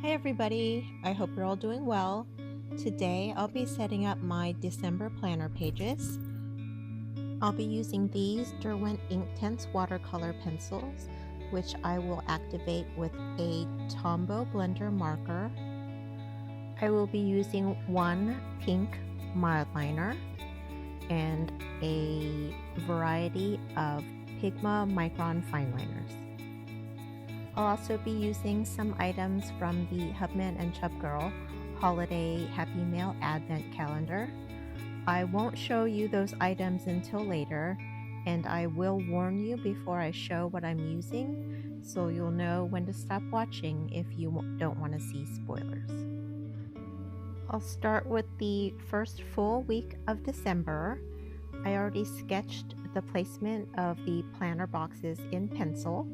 Hi everybody, I hope you're all doing well. Today I'll be setting up my December planner pages. I'll be using these Derwent Inktense watercolor pencils, which I will activate with a Tombow blender marker. I will be using one pink mild liner and a variety of Pigma Micron fine liners. I'll also be using some items from the Hubman and Chubgirl Holiday Happy Mail Advent Calendar. I won't show you those items until later, and I will warn you before I show what I'm using, so you'll know when to stop watching if you don't want to see spoilers. I'll start with the first full week of December. I already sketched the placement of the planner boxes in pencil.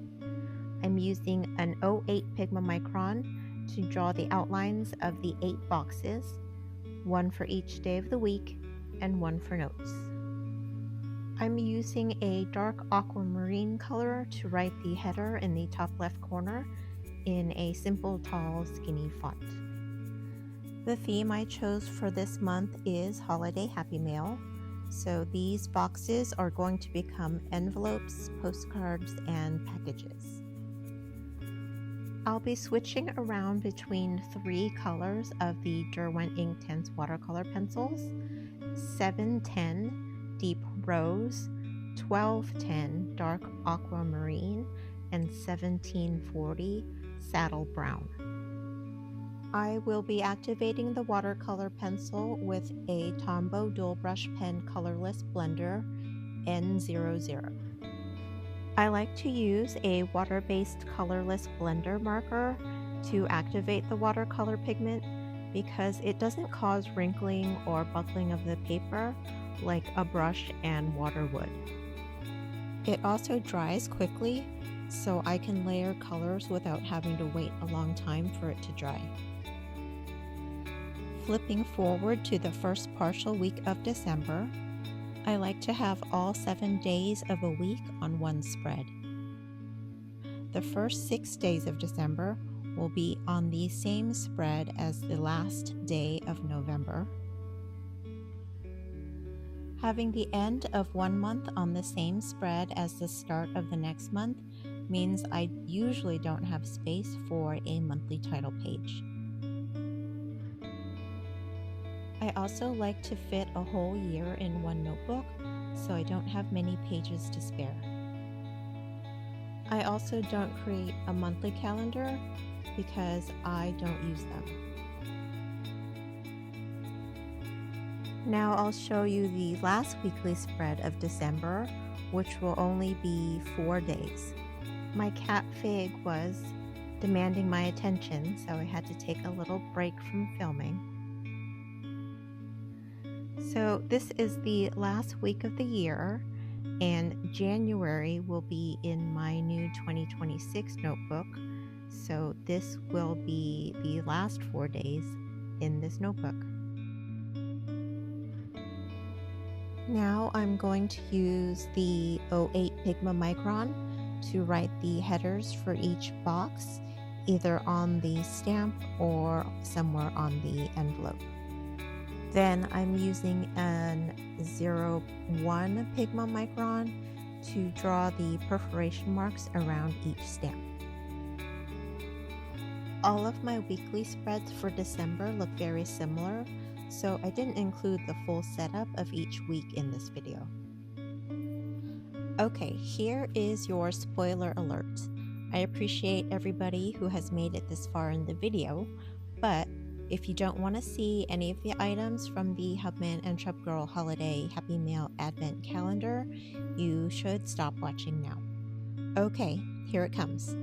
I'm using an 08 Pigma Micron to draw the outlines of the 8 boxes, one for each day of the week and one for notes. I'm using a dark aquamarine color to write the header in the top left corner in a simple, tall, skinny font. The theme I chose for this month is Holiday Happy Mail, so these boxes are going to become envelopes, postcards, and packages. I'll be switching around between 3 colors of the Derwent Inktense watercolor pencils: 710 Deep Rose, 1210 Dark Aquamarine, and 1740 Saddle Brown. I will be activating the watercolor pencil with a Tombow dual brush pen colorless blender N00. I like to use a water-based colorless blender marker to activate the watercolor pigment because it doesn't cause wrinkling or buckling of the paper like a brush and water would. It also dries quickly, so I can layer colors without having to wait a long time for it to dry. Flipping forward to the first partial week of December, I like to have all 7 days of a week on one spread. The first 6 days of December will be on the same spread as the last day of November. Having the end of one month on the same spread as the start of the next month means I usually don't have space for a monthly title page. I also like to fit a whole year in one notebook, so I don't have many pages to spare. I also don't create a monthly calendar because I don't use them. Now I'll show you the last weekly spread of December, which will only be 4 days. My cat Fig was demanding my attention, so I had to take a little break from filming. So this is the last week of the year, and January will be in my new 2026 notebook, so this will be the last 4 days in this notebook. Now I'm going to use the 08 Pigma Micron to write the headers for each box, either on the stamp or somewhere on the envelope. Then I'm using an 01 Pigma Micron to draw the perforation marks around each stamp. All of my weekly spreads for December look very similar, so I didn't include the full setup of each week in this video. Okay, here is your spoiler alert. I appreciate everybody who has made it this far in the video, but if you don't want to see any of the items from the Hubman and Chubgirl Holiday Happy Mail Advent Calendar, you should stop watching now. Okay, here it comes.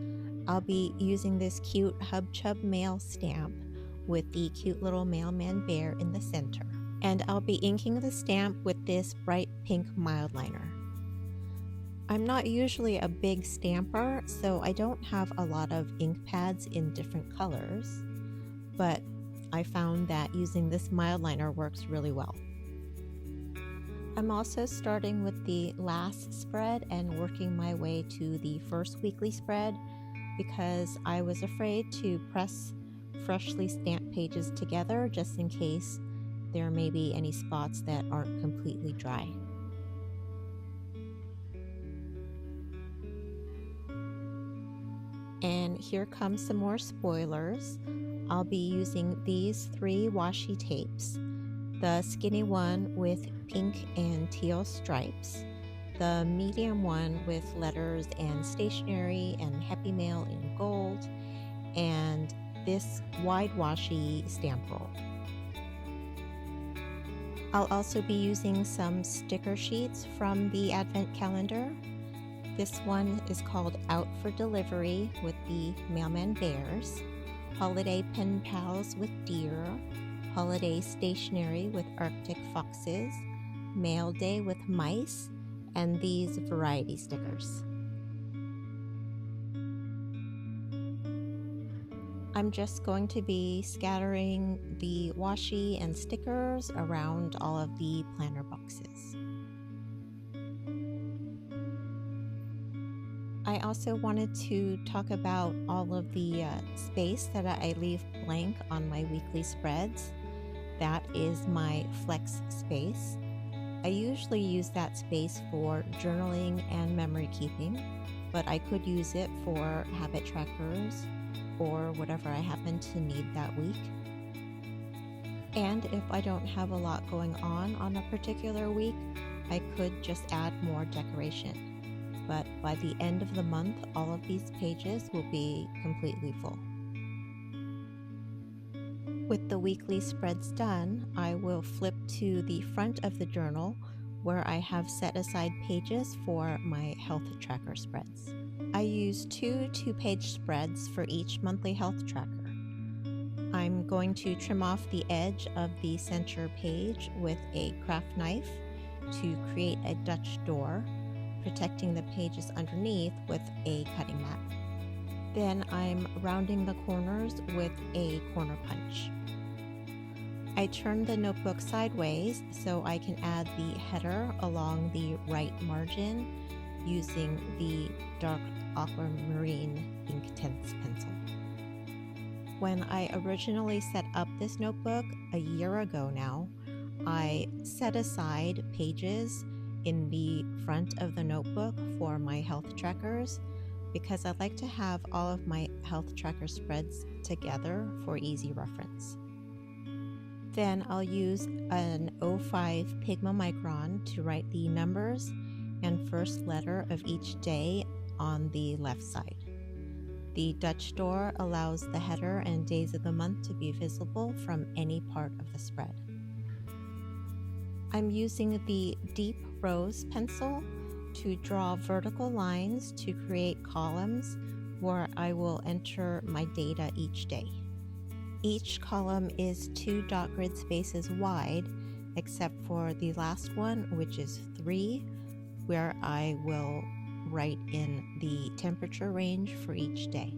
I'll be using this cute Hub Chub mail stamp with the cute little mailman bear in the center. And I'll be inking the stamp with this bright pink mild liner. I'm not usually a big stamper, so I don't have a lot of ink pads in different colors, but I found that using this mild liner works really well. I'm also starting with the last spread and working my way to the first weekly spread because I was afraid to press freshly stamped pages together just in case there may be any spots that aren't completely dry. And here comes some more spoilers. I'll be using these 3 washi tapes. The skinny one with pink and teal stripes, the medium one with letters and stationery and Happy Mail in gold, and this wide washi stamp roll. I'll also be using some sticker sheets from the Advent calendar. This one is called Out for Delivery with the Mailman Bears, Holiday Pen Pals with Deer, Holiday Stationery with Arctic Foxes, Mail Day with Mice, and these variety stickers. I'm just going to be scattering the washi and stickers around all of the planner boxes. I also wanted to talk about all of the space that I leave blank on my weekly spreads. That is my flex space. I usually use that space for journaling and memory keeping, but I could use it for habit trackers or whatever I happen to need that week. And if I don't have a lot going on a particular week, I could just add more decoration. But by the end of the month, all of these pages will be completely full. With the weekly spreads done, I will flip to the front of the journal where I have set aside pages for my health tracker spreads. I use 2 2-page spreads for each monthly health tracker. I'm going to trim off the edge of the center page with a craft knife to create a Dutch door, protecting the pages underneath with a cutting mat. Then I'm rounding the corners with a corner punch. I turn the notebook sideways so I can add the header along the right margin using the dark aquamarine Inktense pencil. When I originally set up this notebook a year ago now, I set aside pages in the front of the notebook for my health trackers because I'd like to have all of my health tracker spreads together for easy reference. Then I'll use an 05 Pigma Micron to write the numbers and first letter of each day on the left side. The Dutch door allows the header and days of the month to be visible from any part of the spread. I'm using the Deep Rose pencil to draw vertical lines to create columns where I will enter my data each day. Each column is 2 dot grid spaces wide, except for the last one, which is 3, where I will write in the temperature range for each day.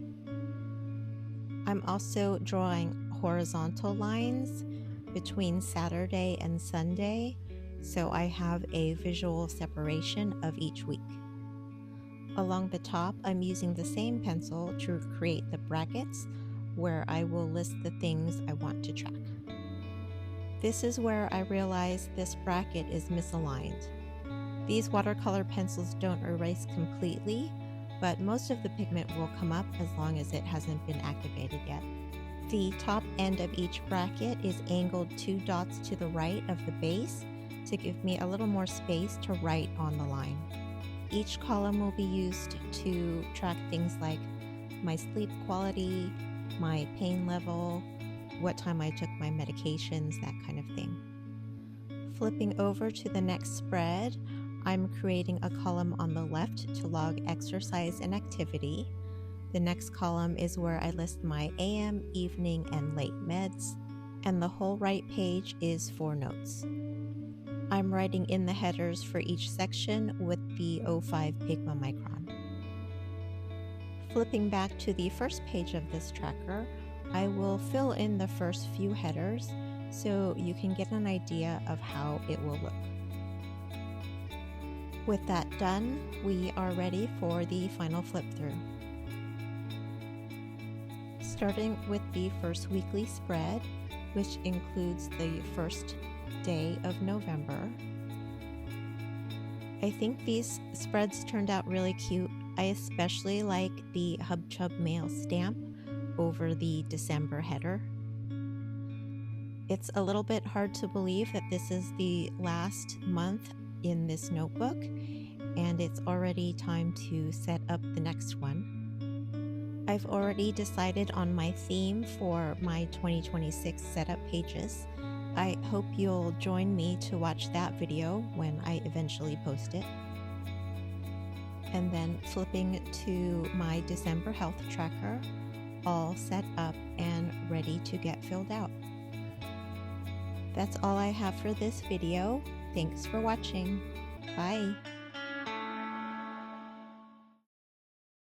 I'm also drawing horizontal lines between Saturday and Sunday, so I have a visual separation of each week. Along the top, I'm using the same pencil to create the brackets where I will list the things I want to track. This is where I realize this bracket is misaligned. These watercolor pencils don't erase completely, but most of the pigment will come up as long as it hasn't been activated yet. The top end of each bracket is angled 2 dots to the right of the base to give me a little more space to write on the line. Each column will be used to track things like my sleep quality, my pain level, what time I took my medications, that kind of thing. Flipping over to the next spread, I'm creating a column on the left to log exercise and activity. The next column is where I list my AM, evening, and late meds, and the whole right page is for notes. I'm writing in the headers for each section with the 05 Pigma Micron. Flipping back to the first page of this tracker, I will fill in the first few headers so you can get an idea of how it will look. With that done, we are ready for the final flip through. starting with the first weekly spread, which includes the first day of November. I think these spreads turned out really cute. I especially like the Hub Chub Mail stamp over the December header. It's a little bit hard to believe that this is the last month in this notebook, and it's already time to set up the next one. I've already decided on my theme for my 2026 setup pages. I hope you'll join me to watch that video when I eventually post it. And then flipping to my December health tracker, all set up and ready to get filled out. That's all I have for this video. Thanks for watching. Bye.